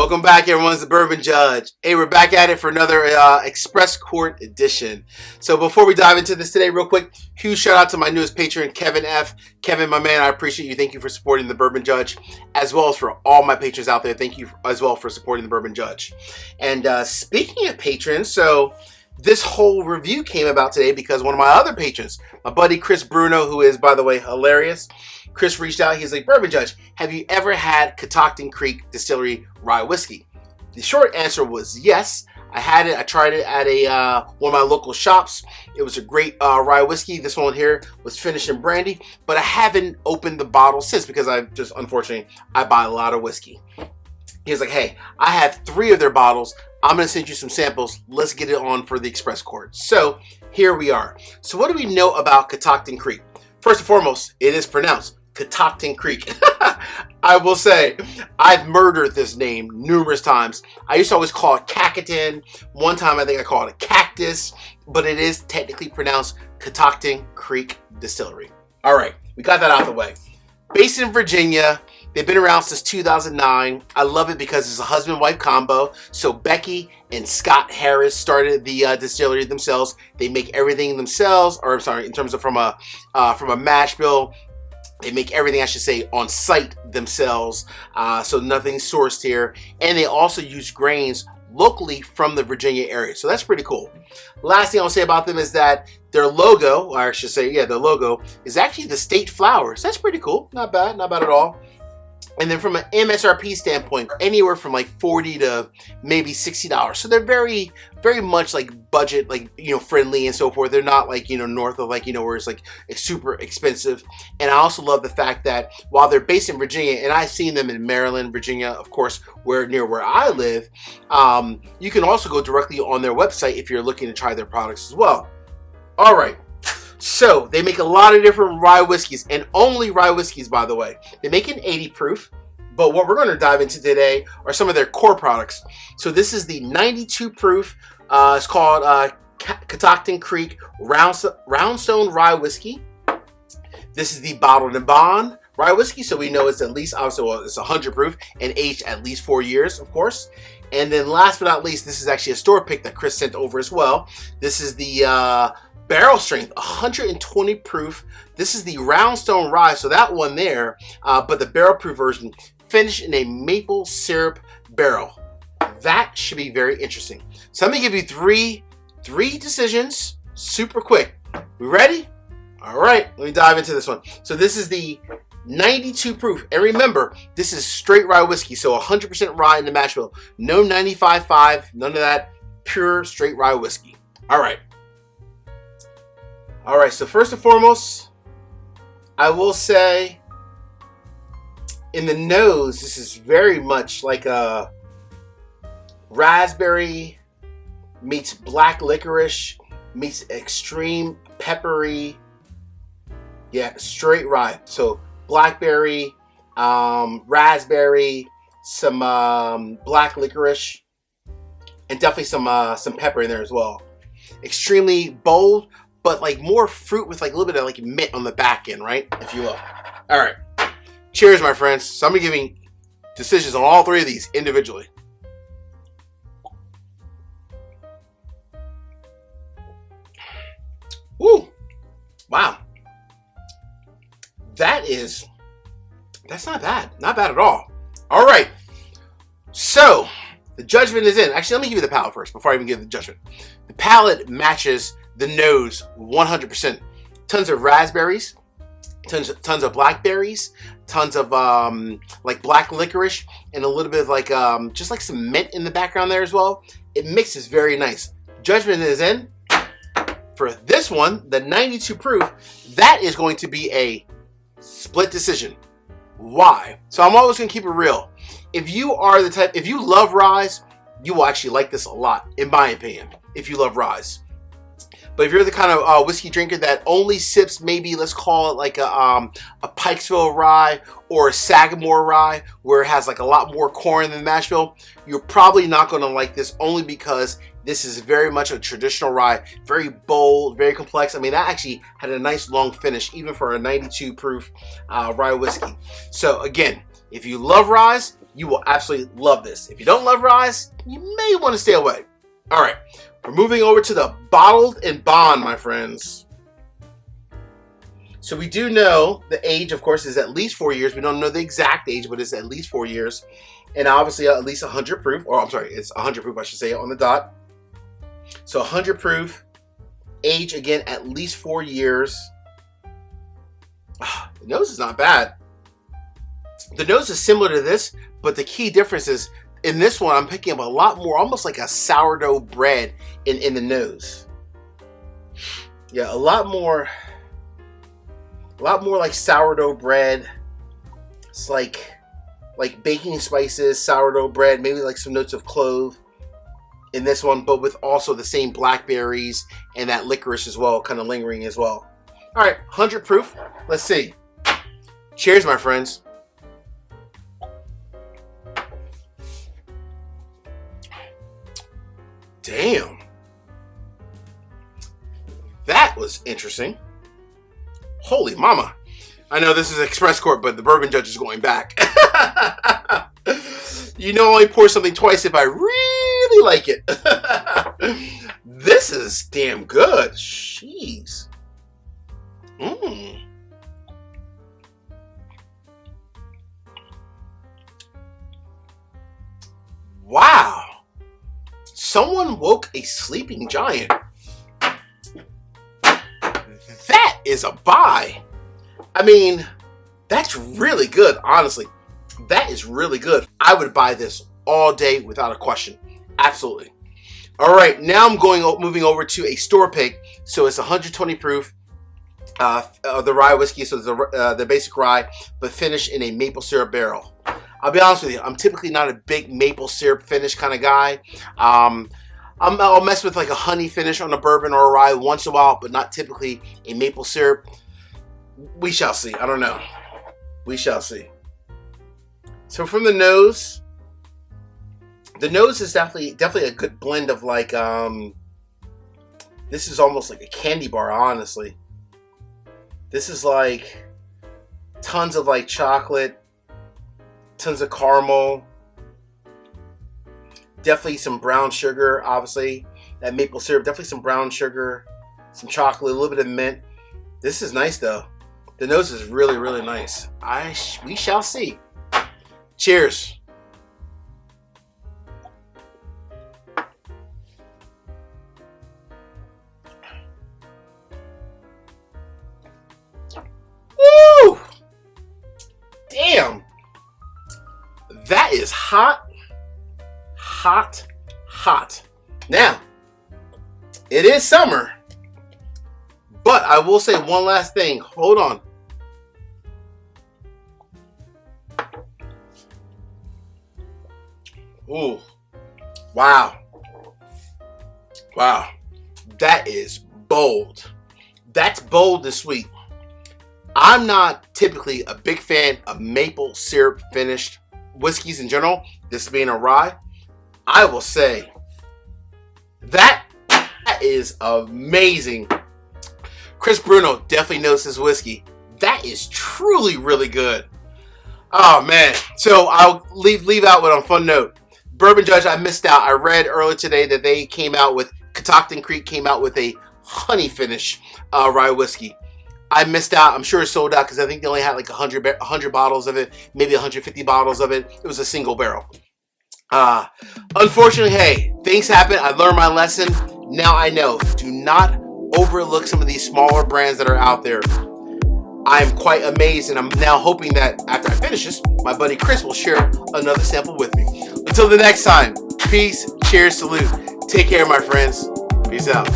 Welcome back, everyone. It's the Bourbon Judge. Hey, we're back at it for another Express Court edition. So before we dive into this today, real quick, huge shout out to my newest patron, Kevin F. Kevin, my man, I appreciate you. Thank you for supporting the Bourbon Judge, as well as for all my patrons out there. Thank you as well for supporting the Bourbon Judge. And speaking of patrons, so this whole review came about today because one of my other patrons, my buddy Chris Bruno, who is, by the way, hilarious. Chris reached out. He's like, Bourbon Judge, have you ever had Catoctin Creek Distillery Rye Whiskey? The short answer was yes. I had it. I tried it at one of my local shops. It was a great rye whiskey. This one here was finished in brandy, but I haven't opened the bottle since because unfortunately, I buy a lot of whiskey. He was like, hey, I have 3 of their bottles. I'm going to send you some samples. Let's get it on for the Express Court. So here we are. So what do we know about Catoctin Creek? First and foremost, it is pronounced Catoctin Creek. I will say, I've murdered this name numerous times. I used to always call it Catoctin. One time I think I called it a cactus, but it is technically pronounced Catoctin Creek Distillery. All right, we got that out of the way. Based in Virginia, they've been around since 2009. I love it because it's a husband-wife combo. So Becky and Scott Harris started the distillery themselves. They make everything themselves, or I'm sorry, in terms of from a mash bill. They make everything, I should say, on site themselves, so nothing's sourced here. And they also use grains locally from the Virginia area, so that's pretty cool. Last thing I'll say about them is that their logo, or I should say, yeah, their logo is actually the state flowers. That's pretty cool. Not bad at all. And then from an MSRP standpoint, anywhere from like $40 to maybe $60. So they're very, very much like budget, like, friendly and so forth. They're not like, north of like, where it's like it's super expensive. And I also love the fact that while they're based in Virginia, and I've seen them in Maryland, Virginia, of course, near where I live, you can also go directly on their website if you're looking to try their products as well. All right. So they make a lot of different rye whiskeys, and only rye whiskeys, by the way. They make an 80 proof, but what we're going to dive into today are some of their core products. So this is the 92 proof. It's called Catoctin Creek Roundstone Rye Whiskey. This is the bottled and bond rye whiskey, so we know it's at least, obviously, well, it's 100 proof and aged at least 4 years, of course. And then last but not least, this is actually a store pick that Chris sent over as well. This is the barrel strength, 120 proof. This is the Roundstone Rye, so that one there, but the barrel proof version, finished in a maple syrup barrel. That should be very interesting. So let me give you three decisions, super quick. We ready? All right, let me dive into this one. So this is the 92 proof, and remember, this is straight rye whiskey, so 100% rye in the mash bill. No 95.5, none of that, pure straight rye whiskey. All right, so first and foremost, I will say, in the nose, this is very much like a raspberry meets black licorice meets extreme peppery, straight rye. So blackberry, raspberry, some black licorice, and definitely some pepper in there as well. Extremely bold, but like more fruit with like a little bit of like mint on the back end, right? If you will. All right. Cheers, my friends. So I'm going to give you decisions on all 3 of these individually. Woo. Wow. That's not bad. Not bad at all. All right. So the judgment is in. Actually, let me give you the palate first before I even give the judgment. The palate matches the nose 100%. Tons of raspberries, tons of blackberries, tons of like black licorice, and a little bit of like just like some mint in the background there as well. It mixes very nice. Judgment is in. For this one, the 92 proof, that is going to be a split decision. Why? So I'm always going to keep it real. If you love ryes, you will actually like this a lot, in my opinion, if you love ryes. But if you're the kind of whiskey drinker that only sips maybe, let's call it like a Pikesville rye or a Sagamore rye, where it has like a lot more corn than Nashville, you're probably not going to like this, only because this is very much a traditional rye, very bold, very complex. I mean, that actually had a nice long finish, even for a 92 proof rye whiskey. So again, if you love ryes, You will absolutely love this. If you don't love ryes, you may want to stay away. All right, we're moving over to the bottled and bond, my friends. So we do know the age, of course, is at least 4 years. We don't know the exact age, but it's at least 4 years. And obviously at least 100 proof, or I'm sorry, it's 100 proof, I should say, on the dot. So 100 proof, age, again, at least 4 years. The nose is not bad. The nose is similar to this, but the key difference is in this one, I'm picking up a lot more, almost like a sourdough bread in the nose. Yeah, a lot more like sourdough bread. It's like baking spices, sourdough bread, maybe like some notes of clove in this one, but with also the same blackberries and that licorice as well, kind of lingering as well. All right, 100 proof. Let's see. Cheers, my friends. Damn. That was interesting. Holy mama. I know this is Express Court, but the Bourbon Judge is going back. You know, I only pour something twice if I really like it. This is damn good. Jeez. Wow. Someone woke a sleeping giant. That is a buy. I mean, that's really good, honestly. That is really good. I would buy this all day without a question. Absolutely. All right, now I'm moving over to a store pick. So it's 120 proof, the rye whiskey. So it's the basic rye, but finished in a maple syrup barrel. I'll be honest with you, I'm typically not a big maple syrup finish kind of guy. I'll mess with like a honey finish on a bourbon or a rye once in a while, but not typically a maple syrup. We shall see. I don't know. We shall see. So from the nose is definitely a good blend of like, this is almost like a candy bar, honestly. This is like tons of like chocolate, tons of caramel, definitely some brown sugar, obviously. That maple syrup, definitely some brown sugar, some chocolate, a little bit of mint. This is nice though. The nose is really, really nice. We shall see. Cheers. Woo! Damn. That is hot, hot, hot. Now, it is summer, but I will say one last thing. Hold on. Ooh. Wow. Wow. That is bold. That's bold this sweet. I'm not typically a big fan of maple syrup finished whiskeys in general. This being a rye, I will say that is amazing. Chris Bruno definitely knows his whiskey. That is truly really good. Oh man. So I'll leave out with a fun note. Bourbon Judge, I missed out. I read earlier today that they came out with, Catoctin Creek came out with a honey finish rye whiskey. I missed out. I'm sure it's sold out because I think they only had like 100 bottles of it, maybe 150 bottles of it. It was a single barrel. Unfortunately, hey, things happen. I learned my lesson. Now I know. Do not overlook some of these smaller brands that are out there. I'm quite amazed, and I'm now hoping that after I finish this, my buddy Chris will share another sample with me. Until the next time, peace, cheers, salute. Take care, my friends. Peace out.